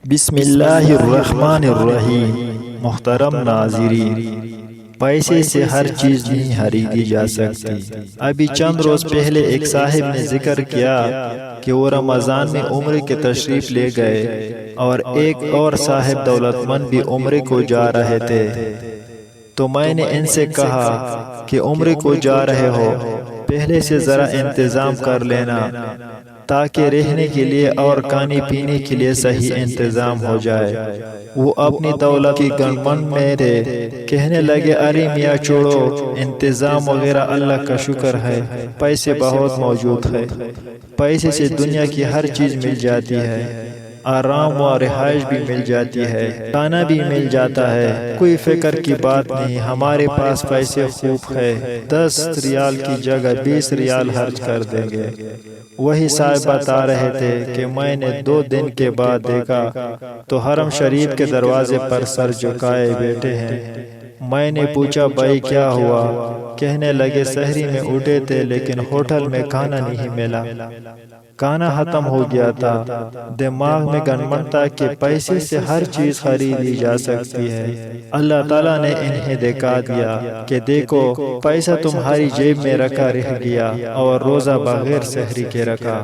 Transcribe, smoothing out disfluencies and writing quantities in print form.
بسم اللہ الرحمن الرحیم۔ محترم ناظرین، پیسے سے ہر چیز نہیں خریدی جا سکتی۔ ابھی چند روز پہلے ایک صاحب نے ذکر کیا کہ وہ رمضان میں عمرے کے تشریف لے گئے اور ایک اور صاحب دولت مند بھی عمرے کو جا رہے تھے۔ تو میں نے ان سے کہا کہ عمرے کو جا رہے ہو، پہلے سے ذرا انتظام کر لینا تاکہ رہنے کے لیے اور کھانے پینے کے لیے صحیح انتظام ہو جائے۔ وہ اپنی دولت کی گنبن میں تھے، کہنے لگے ارے میاں چھوڑو، انتظام وغیرہ اللہ کا شکر ہے، پیسے بہت موجود ہے، پیسے سے دنیا کی ہر چیز مل جاتی ہے، آرام و رہائش بھی مل جاتی ہے، کھانا بھی مل جاتا ہے، کوئی فکر کی بات نہیں، ہمارے پاس پیسے خوب ہے، 10 ریال کی جگہ 20 ریال خرچ کر دیں گے۔ وہی صاحب بتا رہے تھے کہ میں نے 2 دن کے بعد دیکھا تو حرم شریف کے دروازے پر سر جھکائے بیٹھے ہیں۔ میں نے پوچھا بھائی کیا ہوا؟ کہنے لگے سحری میں اٹھے تھے لیکن ہوٹل میں کھانا نہیں ملا، کھانا ختم ہو گیا تھا۔ دماغ میں گنمن تھا کہ پیسے سے ہر چیز خریدی جا سکتی ہے۔ اللہ تعالیٰ نے انہیں دکھا دیا کہ دیکھو پیسہ تمہاری جیب میں رکھا رہ گیا اور روزہ بغیر سحری کے رکھا۔